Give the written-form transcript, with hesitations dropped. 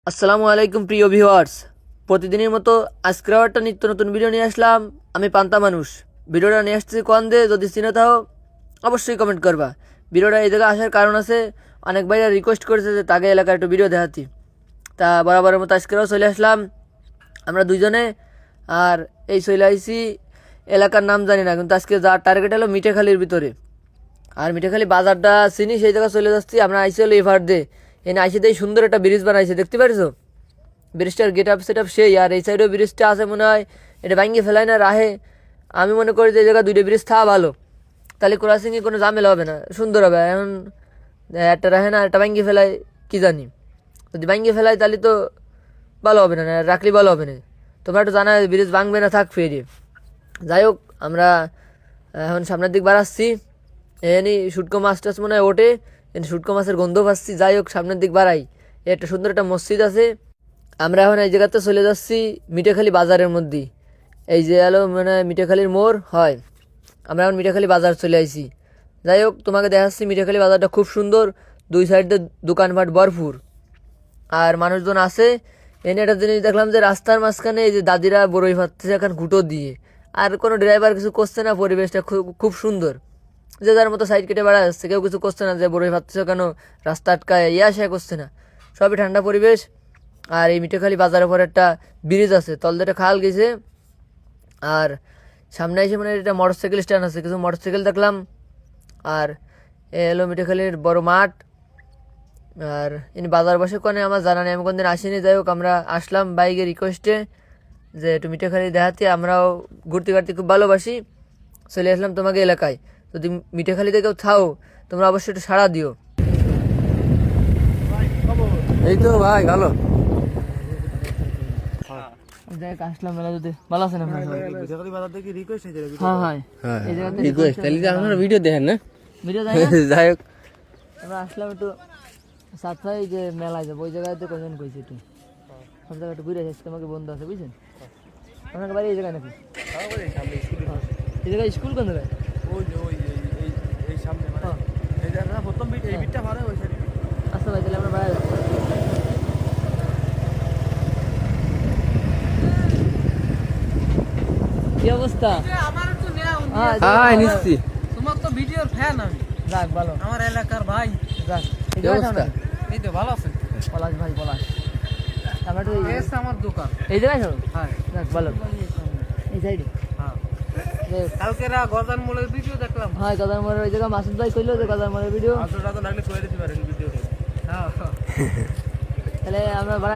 আসসালামু আলাইকুম প্রিয় ভিউয়ার্স, প্রতিদিনের মতো আজকেও একটা নিত্য নতুন ভিডিও নিয়ে আসলাম। আমি পান্তা মানুষ। ভিডিওটা নিয়ে আসছি কোন দে, যদি চিনে থাও অবশ্যই কমেন্ট করবা। ভিডিওটা এই জায়গায় আসার কারণ আছে, অনেক ভাইরা রিকোয়েস্ট করেছে যে তাকে এলাকার একটু ভিডিও দেখাতি। তা বরাবরের মতো আজকেও চলে আসলাম আমরা দুইজনে। আর এই চলে আইসি এলাকার নাম জানি না, কিন্তু আজকে যার টার্গেট হলো মিঠেখালির ভিতরে। আর মিঠেখালি বাজারটা চিনি, সেই জায়গায় চলে যাচ্ছি। আমরা আইসি হলো এভার দে, এনে আইসি দিয়ে সুন্দর একটা ব্রিজ বানাইছে, দেখতে পারছো? ব্রিজটার গেট আপ সেট আপ সেই। আর এই সাইডেও ব্রিজটা আছে মনে হয়, এটা ভাঙ্গি ফেলায় না রাহে। আমি মনে করি যে এই জায়গায় দুইটা ব্রিজ থাকা ভালো, তাহলে ক্রসিংয়ে কোনো ঝামেলা হবে না, সুন্দর হবে। এখন একটা রাহে না, একটা ভাঙ্গি ফেলায়, কি জানি। যদি ভাঙ্গি ফেলায় তাহলে তো ভালো হবে না, রাখলে ভালো হবে না। তোমরা একটু জানা ব্রিজ ভাঙবে না থাক ফেরিয়ে। যাই হোক, আমরা এখন সামনের দিক বাড়াচ্ছি। এনি শুটকো মাছ টাছ মনে হয় ওঠে, এনে শুটকো মাছের গন্ধ পাচ্ছি। যাই হোক, সামনের দিক বাড়াই। একটা সুন্দর একটা মসজিদ আছে। আমরা এখন এই জায়গাতে চলে যাচ্ছি মিঠেখালি বাজারের মধ্যে। এই যে এলো মানে মিঠেখালির মোড় হয়। আমরা এখন মিঠেখালি বাজার চলে আইছি। যাই হোক, তোমাকে দেখাচ্ছি মিঠেখালি বাজারটা খুব সুন্দর, দুই সাইডে দোকানপাট ভরপুর আর মানুষজন আছে। এনে একটা জিনিস দেখলাম যে রাস্তার মাঝখানে এই যে দাদিরা বড়ই ভাবতেছে এখন গুঁটো দিয়ে, আর কোনো ড্রাইভার কিছু করছে না। পরিবেশটা খুব খুব সুন্দর, যে যার মতো সাইড কেটে বেড়া যাচ্ছে, কেউ কিছু করছে না যে বড়ই ভাবতেছে কেন রাস্তা আটকায় আসা করছে না। সবই ঠান্ডা পরিবেশ। আর এই মিঠেখালি বাজারের পর একটা ব্রিজ আছে, তল দিয়ে একটা খাল গেছে। আর সামনে এসে মানে এটা মোটরসাইকেল স্ট্যান্ড আছে, কিছু মোটরসাইকেল দেখলাম। আর এ এলো মিঠেখালির বড় মাঠ। আর ইনি বাজার বসে কোনে আমার জানা নেই, আমি কোনদিন আসিনি। যাই হোক, আমরা আসলাম বাইকের রিকোয়েস্টে যে একটু মিঠেখালি দেখাতে। আমরাও ঘুরতে ঘুরতে খুব ভালোবাসি, চলে আসলাম তোমাকে এলাকায়। যদি মিঠেখালিতে কেউ থাও, তোমরা অবশ্যই একটু সাড়া দিও। এই তো ভাই ভালো। দেখ আসলাম মেলা, যদি ভালো আছেন আপনারা? মিঠাখালী বাজার থেকে রিকোয়েস্ট হয়েছে হ্যাঁ হ্যাঁ, এই জায়গাতে রিকোয়েস্ট তাহলে যে আপনারা ভিডিও দেখেন না। ভিডিও দেয় না? যাই হোক, আমরা আসলাম একটু সাতটায় যে মেলায় যাবো, ওই জায়গাতে কজন কইছি একটু সব জায়গায় একটু ঘুরে আসছি। তোমাকে বন্ধু আছে বুঝছেন, আপনার বাড়ি এই জায়গায় নাকি? এই জায়গায় স্কুল কোন জায়গায়? এই সামনে মানে এই যে না প্রথম বিট, এই বিটটা ভালো হইছে। আচ্ছা ভাই, তাহলে আমরা বাইরে যাচ্ছি। কি অবস্থা? আমার তো নেওয়া হ্যাঁ নিচ্ছি। তোমার তো ভিডিওর ফ্যান আমি। যাক ভালো, আমার এলাকার ভাই। যাক এই কি অবস্থা? এই তো ভালো আছেন? পলাশ ভাই, পলাশ। আমরা তো এস আমার দোকান। এই জায়গায় থাকো? হ্যাঁ যাক ভালো, এই সাইডে। হ্যাঁ, কালকেরা গজান মোড়ের ভিডিও দেখলাম। হ্যাঁ, গদার মোড়ের ওই জায়গা মাসুদ ভাই কইলো যে গদার মোড়ের ভিডিও। আজটা তো লাগলে কইরে দিতে পারেন ভিডিওটা। হ্যাঁ তাহলে আমরা